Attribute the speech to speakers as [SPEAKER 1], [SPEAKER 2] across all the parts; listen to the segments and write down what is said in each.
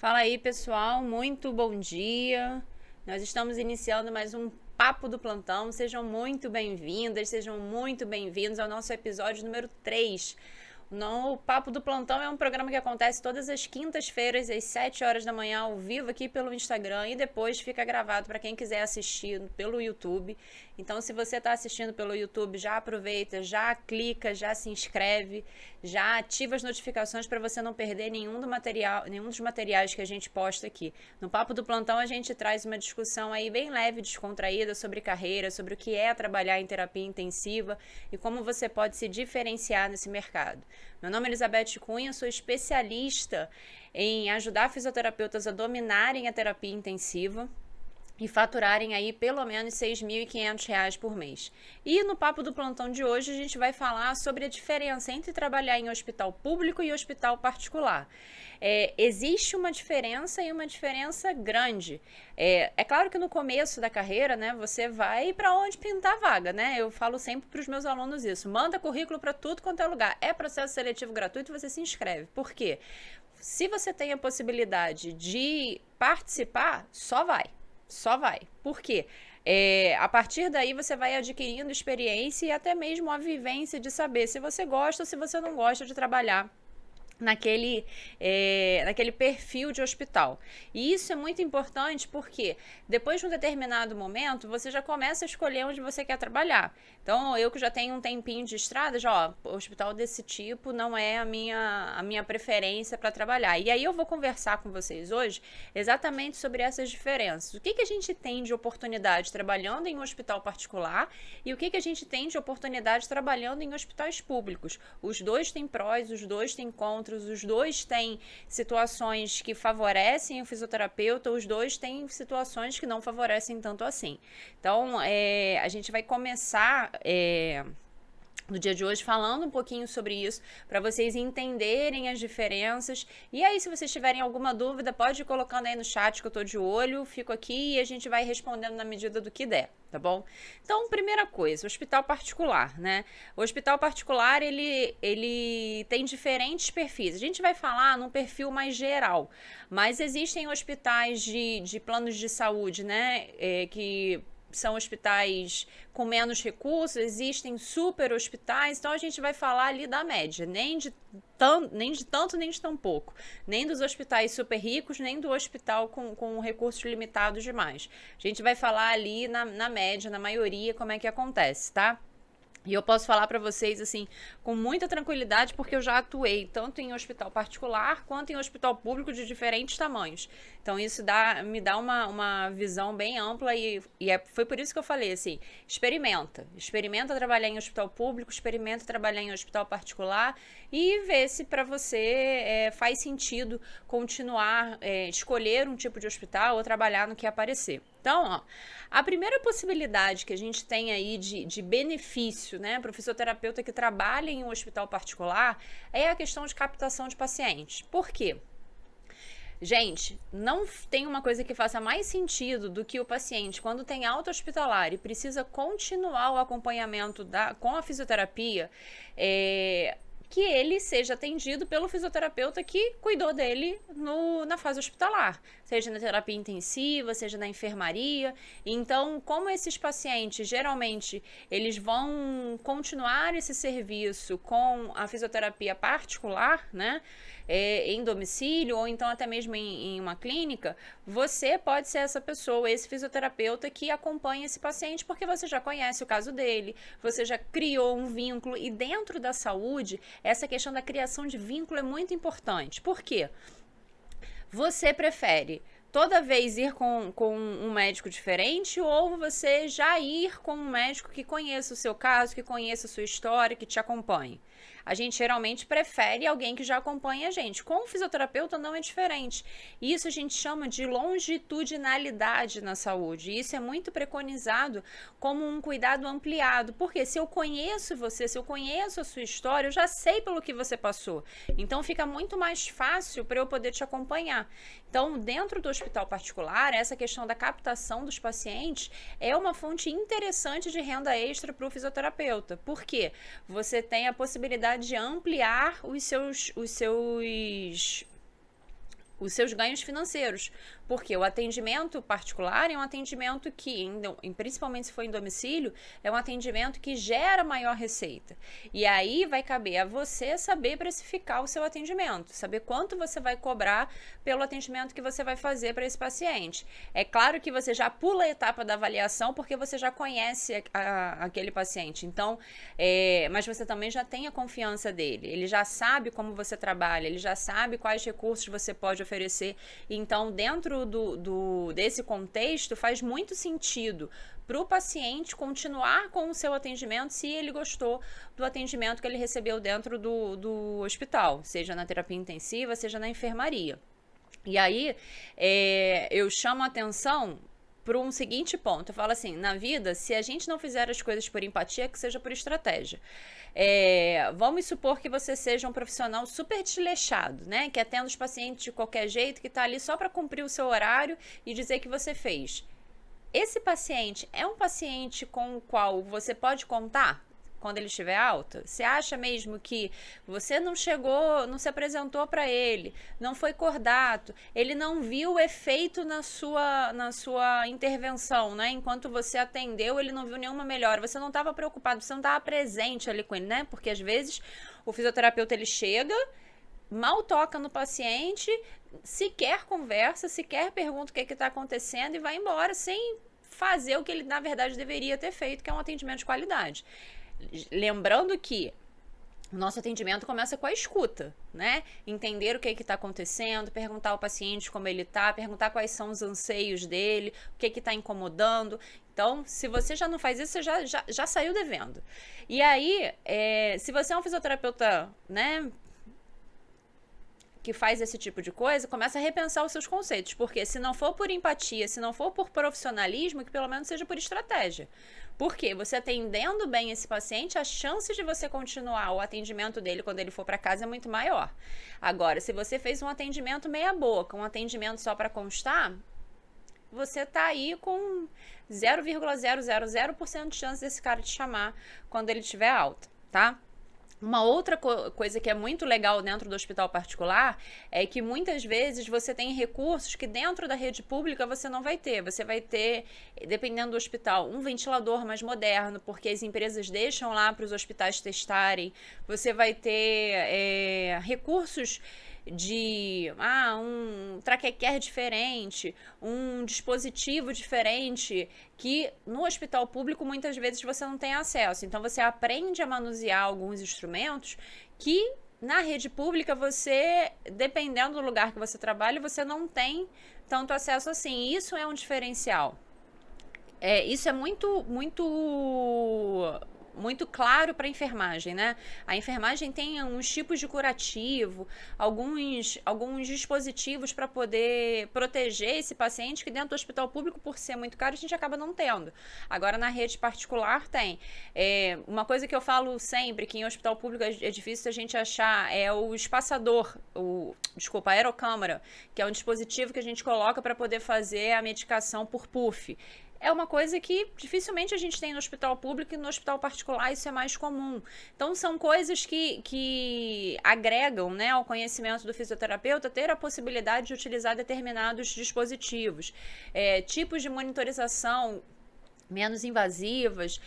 [SPEAKER 1] Fala aí, pessoal, muito bom dia. Nós estamos iniciando mais um Papo do Plantão. Sejam muito bem-vindas, sejam muito bem-vindos ao nosso episódio número 3. O Papo do Plantão é um programa que acontece todas as quintas-feiras, às 7 horas da manhã, ao vivo aqui pelo Instagram, e depois fica gravado para quem quiser assistir pelo YouTube. Então, se você está assistindo pelo YouTube, já aproveita, já clica, já se inscreve, já ativa as notificações para você não perder nenhum dos materiais que a gente posta aqui. No Papo do Plantão, a gente traz uma discussão aí bem leve, descontraída sobre carreira, sobre o que é trabalhar em terapia intensiva e como você pode se diferenciar nesse mercado. Meu nome é Elizabeth Cunha, sou especialista em ajudar fisioterapeutas a dominarem a terapia intensiva e faturarem aí pelo menos R$ 6.500 por mês. E no Papo do Plantão de hoje a gente vai falar sobre a diferença entre trabalhar em hospital público e hospital particular. Existe uma diferença e uma diferença grande. É claro que no começo da carreira, né, você vai para onde pintar a vaga, né? Eu falo sempre para os meus alunos isso. Manda currículo para tudo quanto é lugar. É processo seletivo gratuito, você se inscreve. Por quê? Se você tem a possibilidade de participar, só vai. Só vai. Por quê? A partir daí você vai adquirindo experiência e até mesmo a vivência de saber se você gosta ou se você não gosta de trabalhar naquele perfil de hospital. E isso é muito importante porque depois de um determinado momento você já começa a escolher onde você quer trabalhar. Então eu que já tenho um tempinho de estrada, já hospital desse tipo não é a minha preferência para trabalhar. E aí eu vou conversar com vocês hoje exatamente sobre essas diferenças. O que a gente tem de oportunidade trabalhando em um hospital particular e o que a gente tem de oportunidade trabalhando em hospitais públicos. Os dois têm prós, os dois têm contras, os dois têm situações que favorecem o fisioterapeuta, os dois têm situações que não favorecem tanto assim. Então, a gente vai começar no dia de hoje falando um pouquinho sobre isso, para vocês entenderem as diferenças. E aí, se vocês tiverem alguma dúvida, pode ir colocando aí no chat que eu tô de olho, fico aqui e a gente vai respondendo na medida do que der, tá bom? Então, primeira coisa, hospital particular, né? O hospital particular, ele tem diferentes perfis. A gente vai falar num perfil mais geral, mas existem hospitais de planos de saúde, né? Que são hospitais com menos recursos, existem super hospitais, então a gente vai falar ali da média, nem de tanto, nem de tão pouco, nem dos hospitais super ricos, nem do hospital com recursos limitados demais. A gente vai falar ali na média, na maioria, como é que acontece, tá? E eu posso falar para vocês, assim, com muita tranquilidade, porque eu já atuei tanto em hospital particular quanto em hospital público de diferentes tamanhos. Então, isso me dá uma visão bem ampla foi por isso que eu falei, assim, experimenta trabalhar em hospital público, experimenta trabalhar em hospital particular e vê se para você faz sentido continuar, escolher um tipo de hospital ou trabalhar no que aparecer. Então, ó, a primeira possibilidade que a gente tem aí de benefício, né, para o fisioterapeuta que trabalha em um hospital particular é a questão de captação de pacientes. Por quê? Gente, não tem uma coisa que faça mais sentido do que o paciente, quando tem alta hospitalar e precisa continuar o acompanhamento com a fisioterapia, que ele seja atendido pelo fisioterapeuta que cuidou dele na fase hospitalar, seja na terapia intensiva, seja na enfermaria. Então, como esses pacientes, geralmente, eles vão continuar esse serviço com a fisioterapia particular, né, em domicílio ou então até mesmo em uma clínica, você pode ser essa pessoa, esse fisioterapeuta que acompanha esse paciente porque você já conhece o caso dele, você já criou um vínculo e dentro da saúde, essa questão da criação de vínculo é muito importante. Por quê? Você prefere toda vez ir com um médico diferente ou você já ir com um médico que conheça o seu caso, que conheça a sua história, que te acompanhe? A gente geralmente prefere alguém que já acompanha a gente. Com o fisioterapeuta não é diferente. Isso a gente chama de longitudinalidade na saúde. Isso é muito preconizado como um cuidado ampliado. Porque se eu conheço você, se eu conheço a sua história, eu já sei pelo que você passou. Então fica muito mais fácil para eu poder te acompanhar. Então, dentro do hospital particular, essa questão da captação dos pacientes é uma fonte interessante de renda extra para o fisioterapeuta. Por quê? Você tem a possibilidade de ampliar os seus os seus ganhos financeiros, porque o atendimento particular é um atendimento que, principalmente se for em domicílio, é um atendimento que gera maior receita. E aí vai caber a você saber precificar o seu atendimento, saber quanto você vai cobrar pelo atendimento que você vai fazer para esse paciente. É claro que você já pula a etapa da avaliação porque você já conhece aquele paciente, então, mas você também já tem a confiança dele, ele já sabe como você trabalha, ele já sabe quais recursos você pode oferecer. Então, dentro desse contexto, faz muito sentido para o paciente continuar com o seu atendimento se ele gostou do atendimento que ele recebeu dentro do hospital, seja na terapia intensiva, seja na enfermaria. E aí, eu chamo a atenção para um seguinte ponto. Eu falo assim, na vida, se a gente não fizer as coisas por empatia, que seja por estratégia. Vamos supor que você seja um profissional super desleixado, né? Que atende os pacientes de qualquer jeito, que está ali só para cumprir o seu horário e dizer que você fez. Esse paciente é um paciente com o qual você pode contar quando ele estiver alta? Você acha mesmo que você não chegou, não se apresentou para ele, não foi cordato, ele não viu o efeito na sua intervenção, né? Enquanto você atendeu, ele não viu nenhuma melhora, você não estava preocupado, você não estava presente ali com ele, né? Porque às vezes o fisioterapeuta ele chega, mal toca no paciente, sequer conversa, sequer pergunta o que está acontecendo e vai embora sem fazer o que ele na verdade deveria ter feito, que é um atendimento de qualidade. Lembrando que o nosso atendimento começa com a escuta, né? Entender o que está acontecendo, perguntar ao paciente como ele está, perguntar quais são os anseios dele, o que está incomodando. Então, se você já não faz isso, você já saiu devendo. E aí, se você é um fisioterapeuta, né, que faz esse tipo de coisa, começa a repensar os seus conceitos, porque se não for por empatia, se não for por profissionalismo, que pelo menos seja por estratégia. Porque você atendendo bem esse paciente, a chance de você continuar o atendimento dele quando ele for para casa é muito maior. Agora, se você fez um atendimento meia boca, um atendimento só para constar, você tá aí com 0,000% de chance desse cara te chamar quando ele estiver alta, tá? Uma outra coisa que é muito legal dentro do hospital particular é que muitas vezes você tem recursos que dentro da rede pública você não vai ter. Você vai ter, dependendo do hospital, um ventilador mais moderno, porque as empresas deixam lá para os hospitais testarem. Você vai ter recursos de um traquequer diferente, um dispositivo diferente, que no hospital público muitas vezes você não tem acesso. Então você aprende a manusear alguns instrumentos que na rede pública você, dependendo do lugar que você trabalha, você não tem tanto acesso assim. Isso é um diferencial. Isso é muito claro para a enfermagem, né? A enfermagem tem uns tipos de curativo, alguns dispositivos para poder proteger esse paciente que dentro do hospital público, por ser muito caro, a gente acaba não tendo. Agora, na rede particular, tem. Uma coisa que eu falo sempre, que em hospital público é difícil a gente achar, é o espaçador, a aerocâmara, que é um dispositivo que a gente coloca para poder fazer a medicação por puff. É uma coisa que dificilmente a gente tem no hospital público e no hospital particular isso é mais comum. Então, são coisas que agregam, né, ao conhecimento do fisioterapeuta ter a possibilidade de utilizar determinados dispositivos, tipos de monitorização menos invasivas,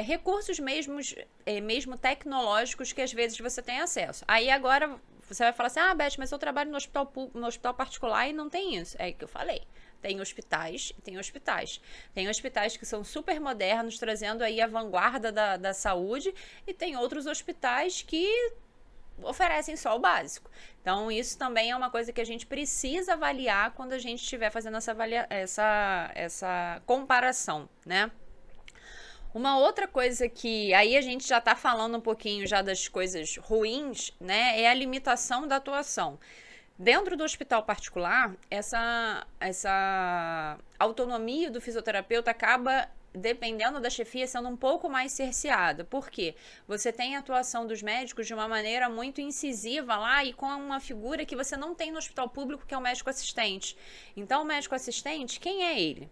[SPEAKER 1] recursos mesmo tecnológicos que às vezes você tem acesso. Aí agora você vai falar assim, Beth, mas eu trabalho no hospital particular e não tem isso. É o que eu falei. Tem hospitais e tem hospitais. Tem hospitais que são super modernos, trazendo aí a vanguarda da saúde, e tem outros hospitais que oferecem só o básico. Então, isso também é uma coisa que a gente precisa avaliar quando a gente estiver fazendo essa comparação, né? Uma outra coisa que aí a gente já está falando um pouquinho já das coisas ruins, né? É a limitação da atuação. Dentro do hospital particular, essa autonomia do fisioterapeuta acaba, dependendo da chefia, sendo um pouco mais cerceada. Por quê? Você tem a atuação dos médicos de uma maneira muito incisiva lá e com uma figura que você não tem no hospital público, que é o médico assistente. Então, o médico assistente, quem é ele?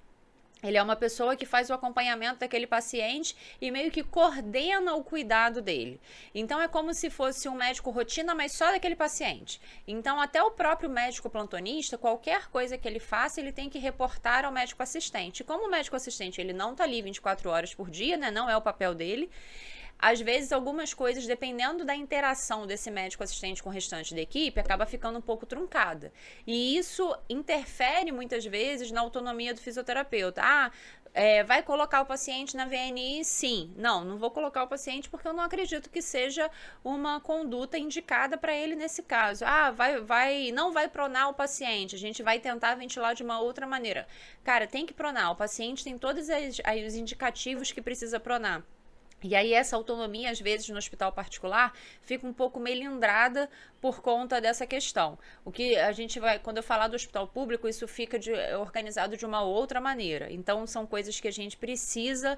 [SPEAKER 1] Ele é uma pessoa que faz o acompanhamento daquele paciente e meio que coordena o cuidado dele. Então é como se fosse um médico rotina, mas só daquele paciente. Então até o próprio médico plantonista, qualquer coisa que ele faça, ele tem que reportar ao médico assistente. Como o médico assistente ele não está ali 24 horas por dia, né? Não é o papel dele. Às vezes, algumas coisas, dependendo da interação desse médico assistente com o restante da equipe, acaba ficando um pouco truncada. E isso interfere, muitas vezes, na autonomia do fisioterapeuta. Vai colocar o paciente na VNI? Sim. Não vou colocar o paciente porque eu não acredito que seja uma conduta indicada para ele nesse caso. Não vai pronar o paciente, a gente vai tentar ventilar de uma outra maneira. Cara, tem que pronar, o paciente tem todos os indicativos que precisa pronar. E aí essa autonomia, às vezes, no hospital particular, fica um pouco melindrada por conta dessa questão. O que a gente vai, quando eu falar do hospital público, isso fica organizado de uma outra maneira. Então, são coisas que a gente precisa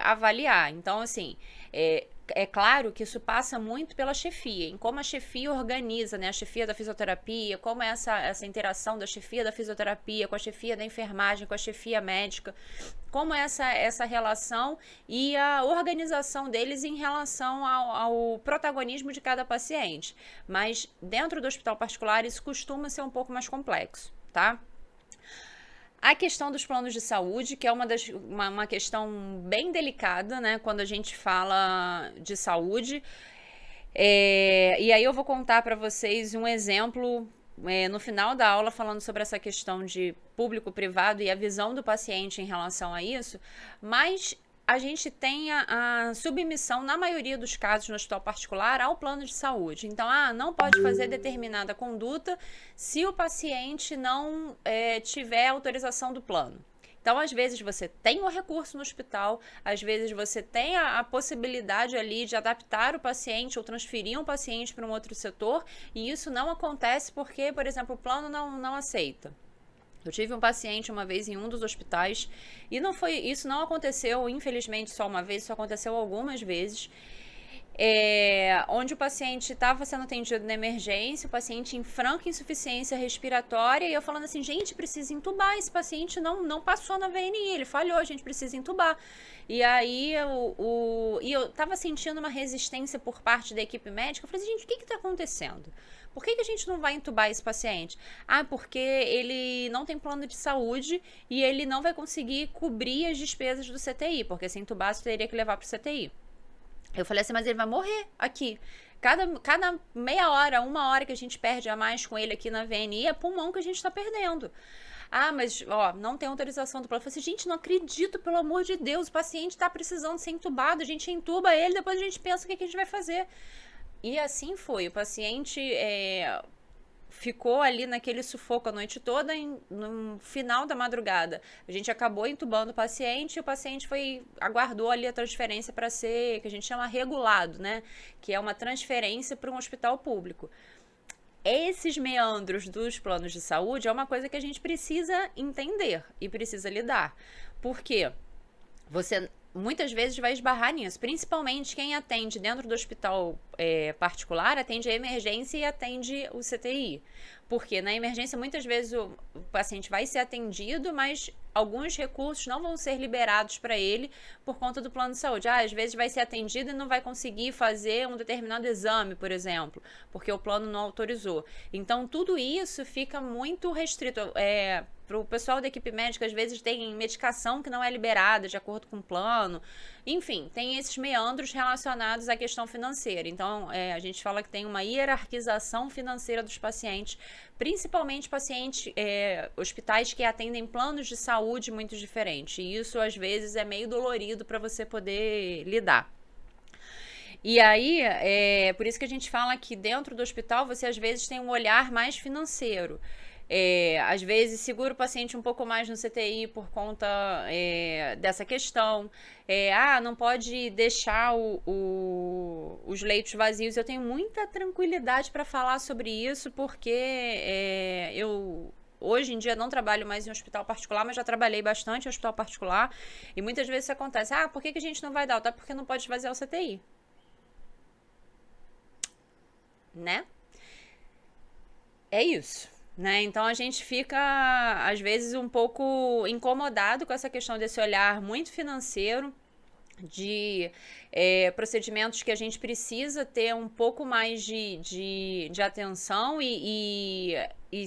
[SPEAKER 1] avaliar. Então, assim, é claro que isso passa muito pela chefia, em como a chefia organiza, né? A chefia da fisioterapia, como é essa interação da chefia da fisioterapia com a chefia da enfermagem, com a chefia médica, como é essa relação e a organização deles em relação ao protagonismo de cada paciente. Mas dentro do hospital particular isso costuma ser um pouco mais complexo, tá? A questão dos planos de saúde, que é uma questão bem delicada, né, quando a gente fala de saúde. E aí eu vou contar para vocês um exemplo no final da aula falando sobre essa questão de público-privado e a visão do paciente em relação a isso, mas a gente tem a submissão, na maioria dos casos no hospital particular, ao plano de saúde. Então, não pode fazer determinada conduta se o paciente não tiver autorização do plano. Então, às vezes, você tem o recurso no hospital, às vezes você tem a possibilidade ali de adaptar o paciente ou transferir um paciente para um outro setor, e isso não acontece porque, por exemplo, o plano não aceita. Eu tive um paciente uma vez em um dos hospitais e isso não aconteceu, infelizmente, só uma vez, isso aconteceu algumas vezes, onde o paciente estava sendo atendido na emergência, o paciente em franca insuficiência respiratória, e eu falando assim, gente, precisa entubar, esse paciente não passou na VNI, ele falhou, a gente precisa entubar. E aí eu estava sentindo uma resistência por parte da equipe médica, eu falei assim, gente, o que está acontecendo? Por que a gente não vai entubar esse paciente? Porque ele não tem plano de saúde e ele não vai conseguir cobrir as despesas do CTI, porque se entubar, você teria que levar para o CTI. Eu falei assim, mas ele vai morrer aqui. Cada meia hora, uma hora que a gente perde a mais com ele aqui na VNI, é pulmão que a gente está perdendo. Mas não tem autorização do plano. Eu falei assim, gente, não acredito, pelo amor de Deus, o paciente está precisando ser entubado, a gente entuba ele, depois a gente pensa o que a gente vai fazer. E assim foi, o paciente ficou ali naquele sufoco a noite toda, no final da madrugada. A gente acabou entubando o paciente e o paciente aguardou ali a transferência para ser, que a gente chama regulado, né? Que é uma transferência para um hospital público. Esses meandros dos planos de saúde é uma coisa que a gente precisa entender e precisa lidar. Por quê? Você muitas vezes vai esbarrar nisso, principalmente quem atende dentro do hospital particular, atende a emergência e atende o CTI. Porque na emergência, muitas vezes o paciente vai ser atendido, mas alguns recursos não vão ser liberados para ele por conta do plano de saúde. Às vezes vai ser atendido e não vai conseguir fazer um determinado exame, por exemplo, porque o plano não autorizou. Então, tudo isso fica muito restrito. Para o pessoal da equipe médica, às vezes tem medicação que não é liberada de acordo com o plano. Enfim, tem esses meandros relacionados à questão financeira. Então, a gente fala que tem uma hierarquização financeira dos pacientes, principalmente hospitais que atendem planos de saúde muito diferentes. E isso, às vezes, é meio dolorido para você poder lidar. E aí, por isso que a gente fala que dentro do hospital, você às vezes tem um olhar mais financeiro. Às vezes segura o paciente um pouco mais no CTI por conta dessa questão. Não pode deixar os leitos vazios. Eu tenho muita tranquilidade para falar sobre isso, porque eu hoje em dia não trabalho mais em hospital particular, mas já trabalhei bastante em hospital particular. E muitas vezes isso acontece. Por que a gente não vai dar? Porque não pode esvaziar o CTI. Né? É isso. né? Então a gente fica, às vezes, um pouco incomodado com essa questão desse olhar muito financeiro, de procedimentos que a gente precisa ter um pouco mais de atenção e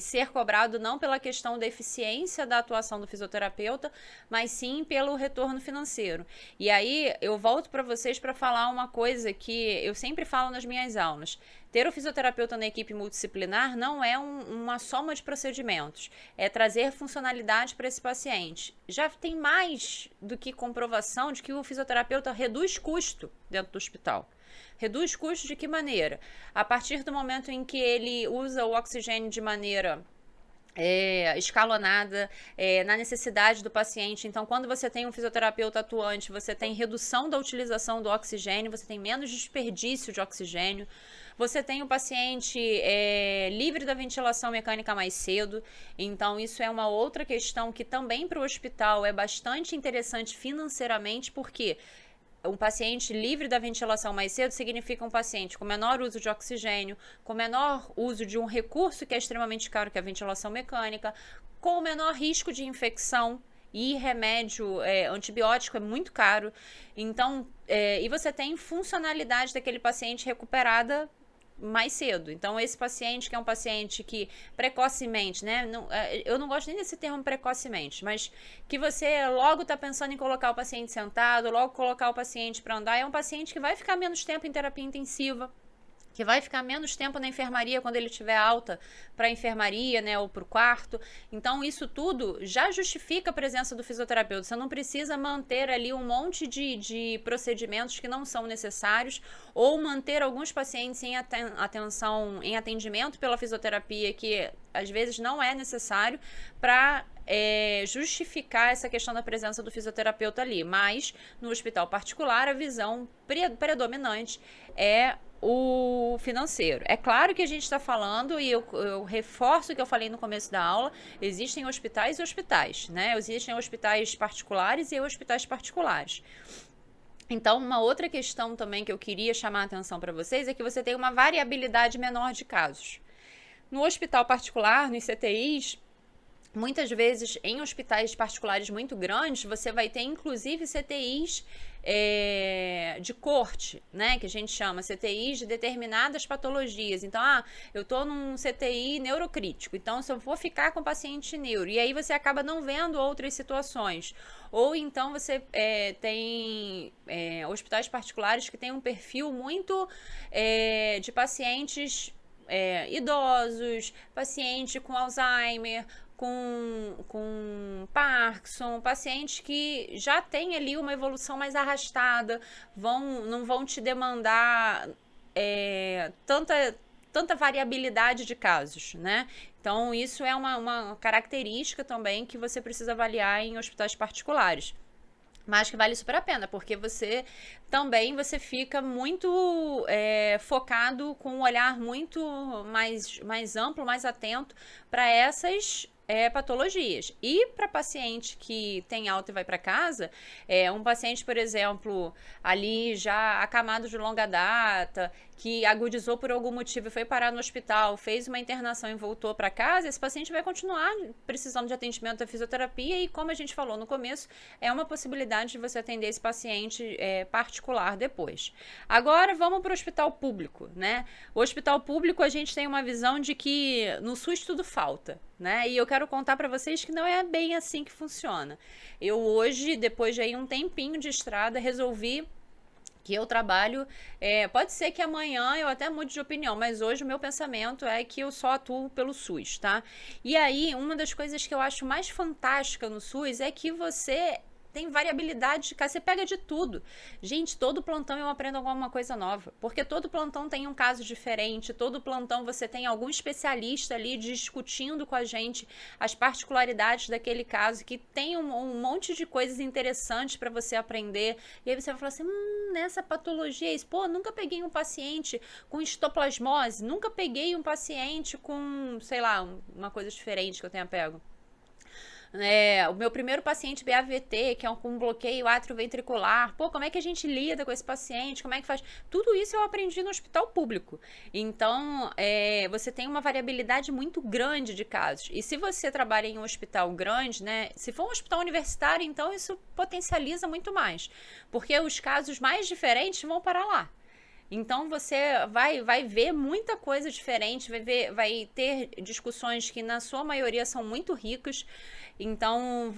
[SPEAKER 1] ser cobrado não pela questão da eficiência da atuação do fisioterapeuta, mas sim pelo retorno financeiro. E aí eu volto para vocês para falar uma coisa que eu sempre falo nas minhas aulas. Ter o fisioterapeuta na equipe multidisciplinar não é uma soma de procedimentos, é trazer funcionalidade para esse paciente. Já tem mais do que comprovação de que o fisioterapeuta reduz custo dentro do hospital. Reduz custo de que maneira? A partir do momento em que ele usa o oxigênio de maneira escalonada, na necessidade do paciente. Então, quando você tem um fisioterapeuta atuante, você tem redução da utilização do oxigênio, você tem menos desperdício de oxigênio, você tem o paciente livre da ventilação mecânica mais cedo. Então, isso é uma outra questão que também para o hospital é bastante interessante financeiramente, porque um paciente livre da ventilação mais cedo significa um paciente com menor uso de oxigênio, com menor uso de um recurso que é extremamente caro, que é a ventilação mecânica, com menor risco de infecção, e remédio antibiótico é muito caro. Então, e você tem funcionalidade daquele paciente recuperada mais cedo. Então, esse paciente que é um paciente que precocemente, né? Eu não gosto nem desse termo precocemente, mas que você logo está pensando em colocar o paciente sentado, logo colocar o paciente para andar, é um paciente que vai ficar menos tempo em terapia intensiva, que vai ficar menos tempo na enfermaria quando ele tiver alta para a enfermaria, né, ou para o quarto. Então, isso tudo já justifica a presença do fisioterapeuta. Você não precisa manter ali um monte de procedimentos que não são necessários, ou manter alguns pacientes em atenção, em atendimento pela fisioterapia, que às vezes não é necessário para justificar essa questão da presença do fisioterapeuta ali. Mas, no hospital particular, a visão predominante é o financeiro. É claro que a gente está falando, e eu reforço o que eu falei no começo da aula, existem hospitais e hospitais, né? Existem hospitais particulares e hospitais particulares. Então, uma outra questão também que eu queria chamar a atenção para vocês é que você tem uma variabilidade menor de casos. No hospital particular, nos CTIs, muitas vezes em hospitais particulares muito grandes, você vai ter inclusive CTIs de corte, né, que a gente chama CTIs de determinadas patologias. Então, eu tô num CTI neurocrítico, então se eu vou ficar com paciente neuro, e aí você acaba não vendo outras situações. Ou então você tem hospitais particulares que têm um perfil muito de pacientes idosos, paciente com Alzheimer, com Parkinson, pacientes que já têm ali uma evolução mais arrastada, não vão te demandar tanta variabilidade de casos, né? Então, isso é uma característica também que você precisa avaliar em hospitais particulares. Mas que vale super a pena, porque você fica muito focado, com um olhar muito mais amplo, mais atento para essas patologias. E para paciente que tem alta e vai para casa, um paciente, por exemplo, ali já acamado de longa data, que agudizou por algum motivo e foi parar no hospital, fez uma internação e voltou para casa, esse paciente vai continuar precisando de atendimento da fisioterapia, e como a gente falou no começo, é uma possibilidade de você atender esse paciente particular depois. Agora vamos para o hospital público, né? O hospital público, a gente tem uma visão de que no SUS tudo falta, né? E eu quero contar para vocês que não é bem assim que funciona. Eu hoje, depois de um tempinho de estrada, resolvi que eu trabalho, pode ser que amanhã eu até mude de opinião, mas hoje o meu pensamento é que eu só atuo pelo SUS, tá? E aí, uma das coisas que eu acho mais fantástica no SUS é que você tem variabilidade de caso, você pega de tudo. Gente, todo plantão eu aprendo alguma coisa nova, porque todo plantão tem um caso diferente, todo plantão você tem algum especialista ali discutindo com a gente as particularidades daquele caso, que tem um monte de coisas interessantes para você aprender, e aí você vai falar assim, nessa patologia, nunca peguei um paciente com histoplasmose, nunca peguei um paciente com, sei lá, uma coisa diferente que eu tenha pego. O meu primeiro paciente BAVT, que é com bloqueio atrioventricular, pô, como é que a gente lida com esse paciente, como é que faz? Tudo isso eu aprendi no hospital público. Então, você tem uma variabilidade muito grande de casos. E se você trabalha em um hospital grande, né, se for um hospital universitário, então isso potencializa muito mais, porque os casos mais diferentes vão para lá. Então você vai ver muita coisa diferente, vai ter discussões que na sua maioria são muito ricas. Então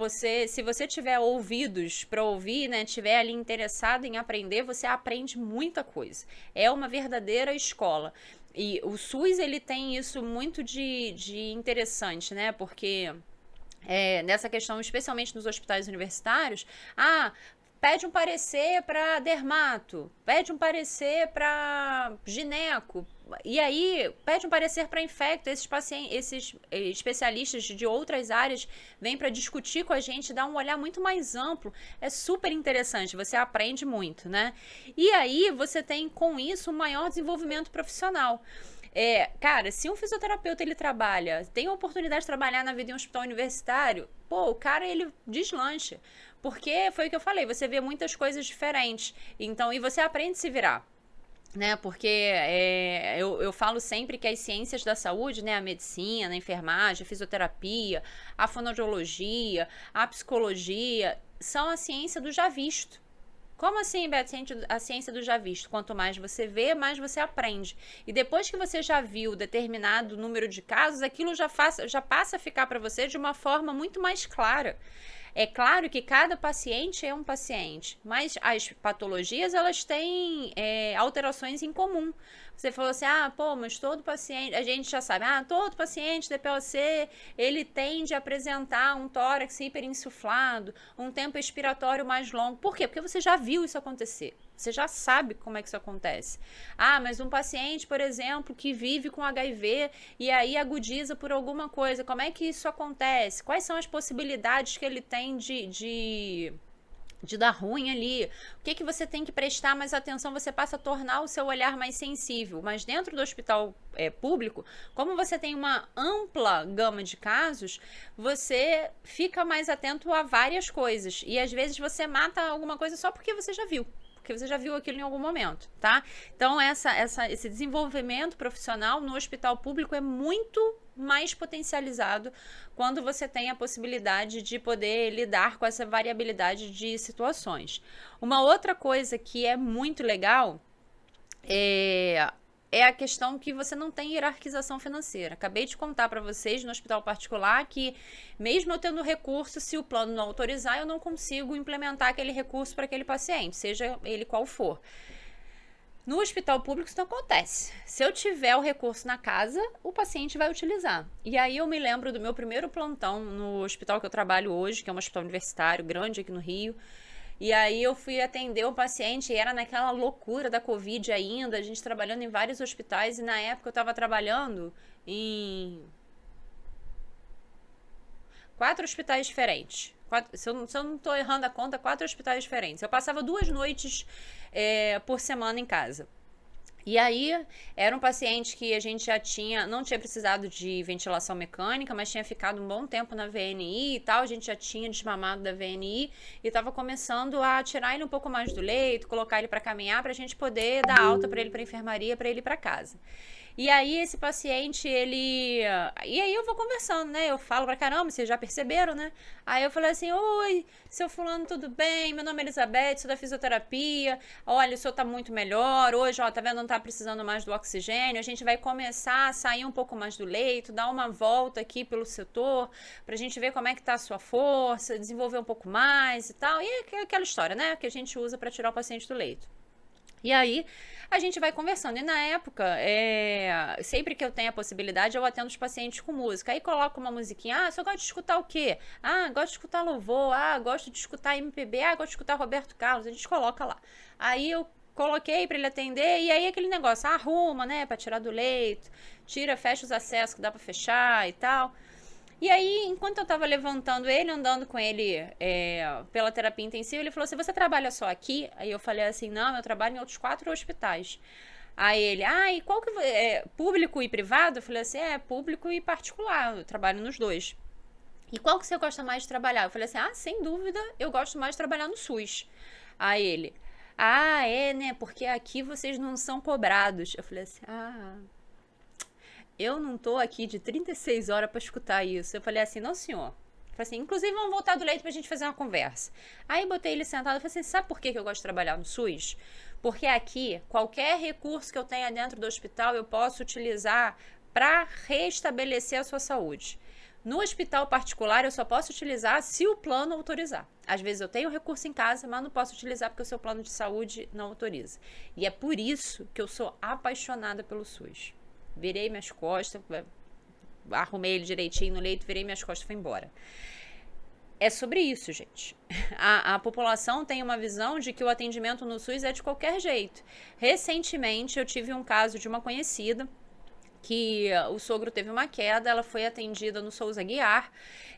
[SPEAKER 1] se você tiver ouvidos para ouvir, né, tiver ali interessado em aprender, você aprende muita coisa. É uma verdadeira escola. E o SUS, ele tem isso muito de interessante, né? Porque nessa questão, especialmente nos hospitais universitários, pede um parecer para dermato, pede um parecer para gineco, e aí pede um parecer para infecto. Esses pacientes, esses especialistas de outras áreas vêm para discutir com a gente, dar um olhar muito mais amplo. É super interessante, você aprende muito, né? E aí você tem com isso um maior desenvolvimento profissional. Cara, se um fisioterapeuta ele tem a oportunidade de trabalhar na vida em um hospital universitário, pô, o cara ele deslancha. Porque foi o que eu falei, você vê muitas coisas diferentes. Então, e você aprende a se virar. Né, porque eu falo sempre que as ciências da saúde, né, a medicina, a enfermagem, a fisioterapia, a fonoaudiologia, a psicologia, são a ciência do já visto. Como assim, Beto? A ciência do já visto. Quanto mais você vê, mais você aprende. E depois que você já viu determinado número de casos, aquilo já passa a ficar para você de uma forma muito mais clara. É claro que cada paciente é um paciente, mas as patologias, elas têm alterações em comum. Você falou assim, pô, mas todo paciente, a gente já sabe, todo paciente DPOC, ele tende a apresentar um tórax hiperinsuflado, um tempo expiratório mais longo. Por quê? Porque você já viu isso acontecer. Você já sabe como é que isso acontece. Mas um paciente, por exemplo, que vive com HIV e aí agudiza por alguma coisa, como é que isso acontece? Quais são as possibilidades que ele tem de dar ruim ali? O que você tem que prestar mais atenção? Você passa a tornar o seu olhar mais sensível. Mas dentro do hospital público, como você tem uma ampla gama de casos, você fica mais atento a várias coisas. E às vezes você mata alguma coisa só porque você já viu. Porque você já viu aquilo em algum momento, tá? Então, esse desenvolvimento profissional no hospital público é muito mais potencializado quando você tem a possibilidade de poder lidar com essa variabilidade de situações. Uma outra coisa que é muito legal é a questão que você não tem hierarquização financeira. Acabei de contar para vocês no hospital particular que, mesmo eu tendo recurso, se o plano não autorizar, eu não consigo implementar aquele recurso para aquele paciente, seja ele qual for. No hospital público isso não acontece. Se eu tiver o recurso na casa, o paciente vai utilizar. E aí eu me lembro do meu primeiro plantão no hospital que eu trabalho hoje, que é um hospital universitário grande aqui no Rio. E aí eu fui atender um paciente e era naquela loucura da Covid ainda, a gente trabalhando em vários hospitais, e na época eu estava trabalhando em 4 hospitais diferentes. Se eu não estou errando a conta, 4 hospitais diferentes. Eu passava 2 noites por semana em casa. E aí, era um paciente que a gente já não tinha precisado de ventilação mecânica, mas tinha ficado um bom tempo na VNI e tal, a gente já tinha desmamado da VNI e estava começando a tirar ele um pouco mais do leito, colocar ele para caminhar, para a gente poder dar alta para ele para enfermaria, para ele ir para casa. E aí esse paciente, E aí eu vou conversando, né? Eu falo pra caramba, vocês já perceberam, né? Aí eu falei assim, oi, seu fulano, tudo bem? Meu nome é Elizabeth, sou da fisioterapia. Olha, o senhor tá muito melhor. Hoje, tá vendo, não tá precisando mais do oxigênio. A gente vai começar a sair um pouco mais do leito, dar uma volta aqui pelo setor, pra gente ver como é que tá a sua força, desenvolver um pouco mais e tal. E aquela história, né? Que a gente usa pra tirar o paciente do leito. E aí, a gente vai conversando. E na época, sempre que eu tenho a possibilidade, eu atendo os pacientes com música. Aí coloco uma musiquinha. Você gosta de escutar o quê? Gosto de escutar louvor. Gosto de escutar MPB. Gosto de escutar Roberto Carlos. A gente coloca lá. Aí eu coloquei para ele atender. E aí aquele negócio, arruma, né? Para tirar do leito. Fecha os acessos que dá para fechar e tal. E aí, enquanto eu tava levantando ele, andando com ele pela terapia intensiva, ele falou assim, você trabalha só aqui? Aí eu falei assim, não, eu trabalho em outros 4 hospitais. Aí ele, e qual que público e privado? Eu falei assim, público e particular, eu trabalho nos 2. e qual que você gosta mais de trabalhar? Eu falei assim, sem dúvida, eu gosto mais de trabalhar no SUS. Aí ele, é, né, porque aqui vocês não são cobrados. Eu falei assim, eu não tô aqui de 36 horas para escutar isso. Eu falei assim, não senhor. Eu falei assim, inclusive vamos voltar do leito pra gente fazer uma conversa. Aí botei ele sentado e falei assim, sabe por que eu gosto de trabalhar no SUS? Porque aqui, qualquer recurso que eu tenha dentro do hospital, eu posso utilizar para restabelecer a sua saúde. No hospital particular, eu só posso utilizar se o plano autorizar. Às vezes eu tenho recurso em casa, mas não posso utilizar porque o seu plano de saúde não autoriza. E é por isso que eu sou apaixonada pelo SUS. Virei minhas costas, arrumei ele direitinho no leito, virei minhas costas e fui embora. É sobre isso, gente. A população tem uma visão de que o atendimento no SUS é de qualquer jeito. Recentemente, eu tive um caso de uma conhecida que o sogro teve uma queda, ela foi atendida no Souza Aguiar,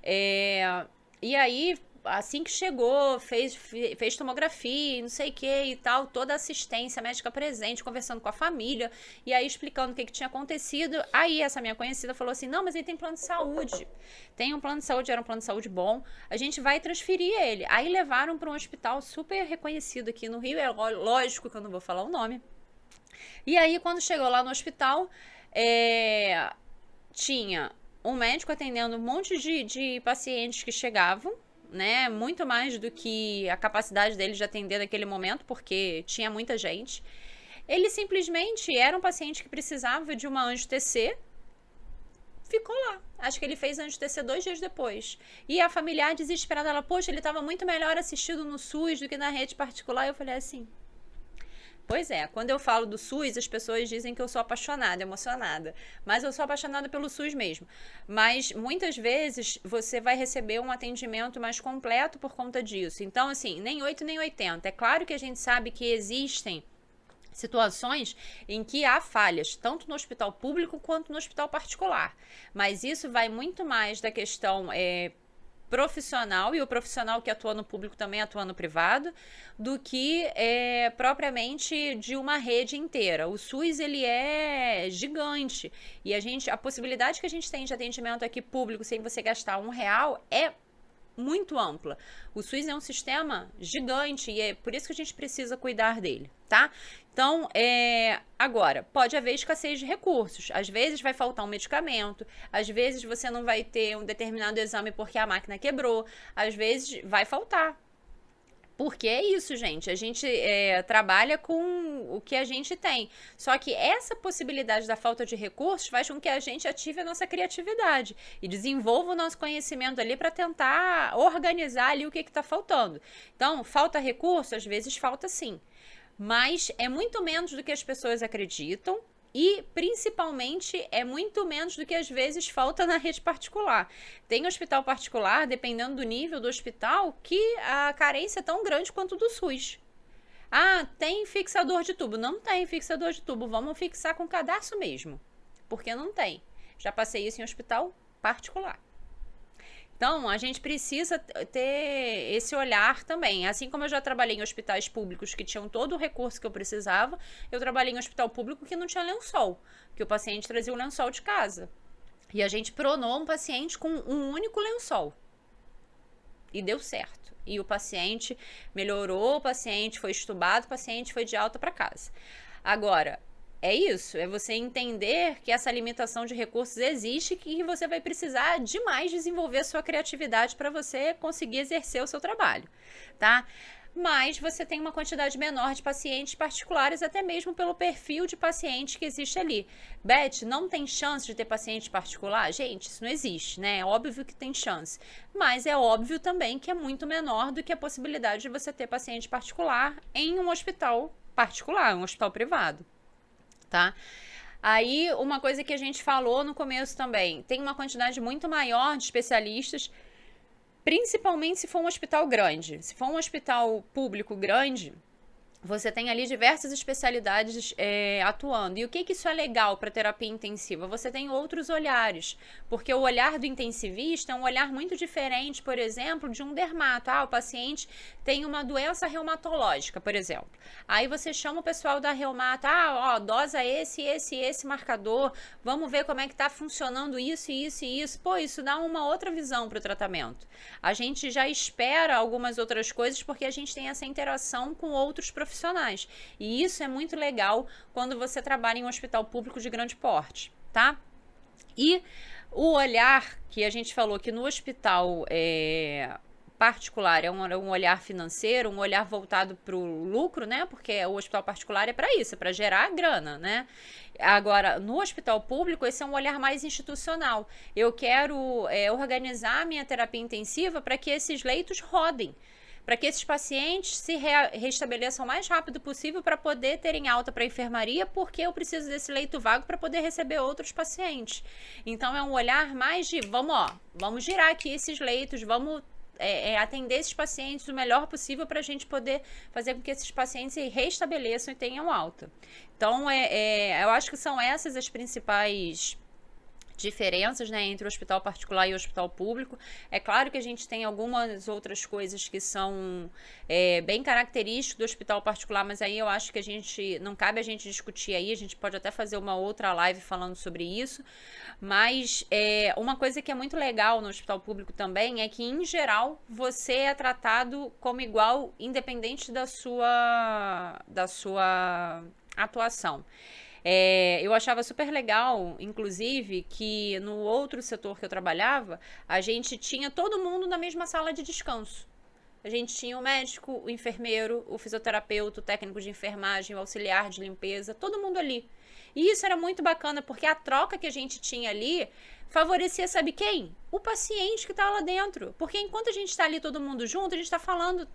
[SPEAKER 1] e aí, assim que chegou, fez tomografia, não sei o que e tal, toda a assistência médica presente, conversando com a família, e aí explicando o que tinha acontecido. Aí essa minha conhecida falou assim, não, mas ele tem plano de saúde, tem um plano de saúde, era um plano de saúde bom, a gente vai transferir ele. Aí levaram para um hospital super reconhecido aqui no Rio, é lógico que eu não vou falar o nome. E aí, quando chegou lá no hospital, tinha um médico atendendo um monte de pacientes que chegavam, né? Muito mais do que a capacidade dele de atender naquele momento, porque tinha muita gente. Ele simplesmente era um paciente que precisava de uma anjo-TC, ficou lá. Acho que ele fez anjo-TC 2 dias depois. E a familiar desesperada, ela, poxa, ele estava muito melhor assistido no SUS do que na rede particular. Eu falei assim, pois é, quando eu falo do SUS, as pessoas dizem que eu sou apaixonada, emocionada. Mas eu sou apaixonada pelo SUS mesmo. Mas muitas vezes você vai receber um atendimento mais completo por conta disso. Então, assim, nem 8 nem 80. É claro que a gente sabe que existem situações em que há falhas, tanto no hospital público quanto no hospital particular. Mas isso vai muito mais da questão profissional, e o profissional que atua no público também atua no privado, do que propriamente de uma rede inteira. O SUS, ele é gigante, e a possibilidade que a gente tem de atendimento aqui público sem você gastar R$1 é muito ampla. O SUS é um sistema gigante e é por isso que a gente precisa cuidar dele, tá? Então, agora, pode haver escassez de recursos. Às vezes vai faltar um medicamento, às vezes você não vai ter um determinado exame porque a máquina quebrou, às vezes vai faltar. Porque é isso, gente. A gente trabalha com o que a gente tem. Só que essa possibilidade da falta de recursos faz com que a gente ative a nossa criatividade e desenvolva o nosso conhecimento ali para tentar organizar ali o que está faltando. Então, falta recurso? Às vezes falta sim. Mas é muito menos do que as pessoas acreditam. E, principalmente, é muito menos do que às vezes falta na rede particular. Tem hospital particular, dependendo do nível do hospital, que a carência é tão grande quanto do SUS. Tem fixador de tubo? Não tem fixador de tubo. Vamos fixar com cadastro mesmo. Porque não tem. Já passei isso em hospital particular. Então, a gente precisa ter esse olhar também. Assim como eu já trabalhei em hospitais públicos que tinham todo o recurso que eu precisava, eu trabalhei em hospital público que não tinha lençol, que o paciente trazia o lençol de casa. E a gente pronou um paciente com um único lençol. E deu certo. E o paciente melhorou, o paciente foi estubado, o paciente foi de alta para casa. Agora, é isso, é você entender que essa limitação de recursos existe e que você vai precisar demais desenvolver a sua criatividade para você conseguir exercer o seu trabalho, tá? Mas você tem uma quantidade menor de pacientes particulares, até mesmo pelo perfil de paciente que existe ali. Beth, não tem chance de ter paciente particular? Gente, isso não existe, né? É óbvio que tem chance, mas é óbvio também que é muito menor do que a possibilidade de você ter paciente particular em um hospital particular, um hospital privado. Tá? Aí, uma coisa que a gente falou no começo também, tem uma quantidade muito maior de especialistas, principalmente se for um hospital grande. Se for um hospital público grande, você tem ali diversas especialidades atuando. E o que isso é legal para terapia intensiva? Você tem outros olhares, porque o olhar do intensivista é um olhar muito diferente, por exemplo, de um dermato. O paciente tem uma doença reumatológica, por exemplo. Aí você chama o pessoal da reumato, dosa esse marcador, vamos ver como é que está funcionando isso. Pô, isso dá uma outra visão para o tratamento. A gente já espera algumas outras coisas porque a gente tem essa interação com outros profissionais. E isso é muito legal quando você trabalha em um hospital público de grande porte, tá? E o olhar que a gente falou que no hospital particular é um olhar financeiro, um olhar voltado para o lucro, né? Porque o hospital particular é para isso, é para gerar grana, né? Agora, no hospital público, esse é um olhar mais institucional. Eu quero organizar a minha terapia intensiva para que esses leitos rodem, para que esses pacientes se restabeleçam o mais rápido possível para poder terem alta para a enfermaria, porque eu preciso desse leito vago para poder receber outros pacientes. Então, é um olhar mais de, vamos girar aqui esses leitos, vamos atender esses pacientes o melhor possível para a gente poder fazer com que esses pacientes se restabeleçam e tenham alta. Então, eu acho que são essas as principais diferenças, né, entre o hospital particular e o hospital público. É claro que a gente tem algumas outras coisas que são bem características do hospital particular, mas aí eu acho que não cabe a gente discutir aí, a gente pode até fazer uma outra live falando sobre isso, mas uma coisa que é muito legal no hospital público também é que, em geral, você é tratado como igual, independente da sua atuação. Eu achava super legal, inclusive, que no outro setor que eu trabalhava, a gente tinha todo mundo na mesma sala de descanso. A gente tinha o médico, o enfermeiro, o fisioterapeuta, o técnico de enfermagem, o auxiliar de limpeza, todo mundo ali. E isso era muito bacana, porque a troca que a gente tinha ali favorecia, sabe quem? O paciente que tá lá dentro. Porque enquanto a gente tá ali todo mundo junto, a gente tá falando,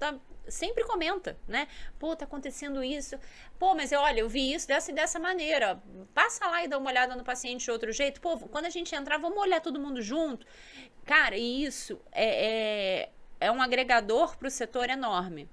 [SPEAKER 1] sempre comenta, né? Pô, tá acontecendo isso. Pô, mas eu vi isso dessa maneira. Passa lá e dá uma olhada no paciente de outro jeito. Pô, quando a gente entrar, vamos olhar todo mundo junto. Cara, e isso é um agregador pro setor enorme.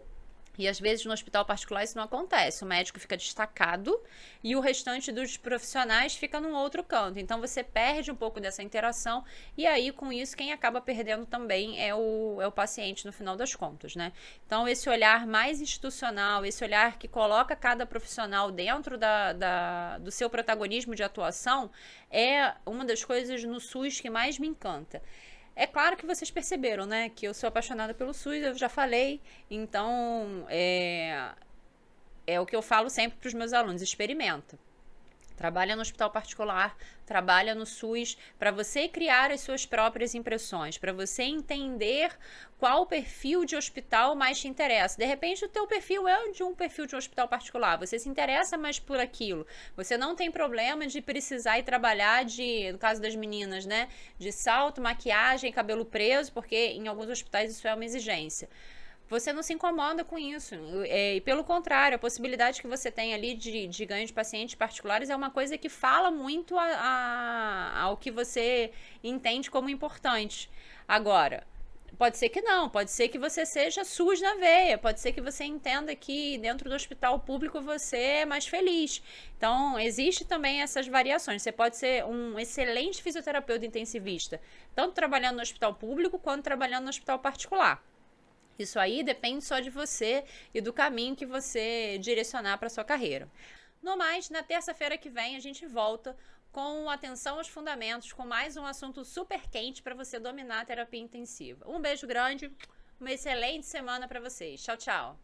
[SPEAKER 1] E às vezes no hospital particular isso não acontece. O médico fica destacado e o restante dos profissionais fica num outro canto. Então você perde um pouco dessa interação e aí com isso quem acaba perdendo também é o paciente no final das contas, né? Então esse olhar mais institucional, esse olhar que coloca cada profissional dentro do seu protagonismo de atuação é uma das coisas no SUS que mais me encanta. É claro que vocês perceberam, né, que eu sou apaixonada pelo SUS, eu já falei, então é o que eu falo sempre para os meus alunos, experimenta. Trabalha no hospital particular, trabalha no SUS, para você criar as suas próprias impressões, para você entender qual perfil de hospital mais te interessa. De repente, o teu perfil é de um perfil de um hospital particular, você se interessa mais por aquilo. Você não tem problema de precisar ir trabalhar no caso das meninas, né, de salto, maquiagem, cabelo preso, porque em alguns hospitais isso é uma exigência. Você não se incomoda com isso. E pelo contrário, a possibilidade que você tem ali de ganho de pacientes particulares é uma coisa que fala muito ao que você entende como importante. Agora, pode ser que não, pode ser que você seja SUS na veia, pode ser que você entenda que dentro do hospital público você é mais feliz. Então, existe também essas variações. Você pode ser um excelente fisioterapeuta intensivista, tanto trabalhando no hospital público quanto trabalhando no hospital particular. Isso aí depende só de você e do caminho que você direcionar para sua carreira. No mais, na terça-feira que vem a gente volta com atenção aos fundamentos, com mais um assunto super quente para você dominar a terapia intensiva. Um beijo grande, uma excelente semana para vocês. Tchau, tchau.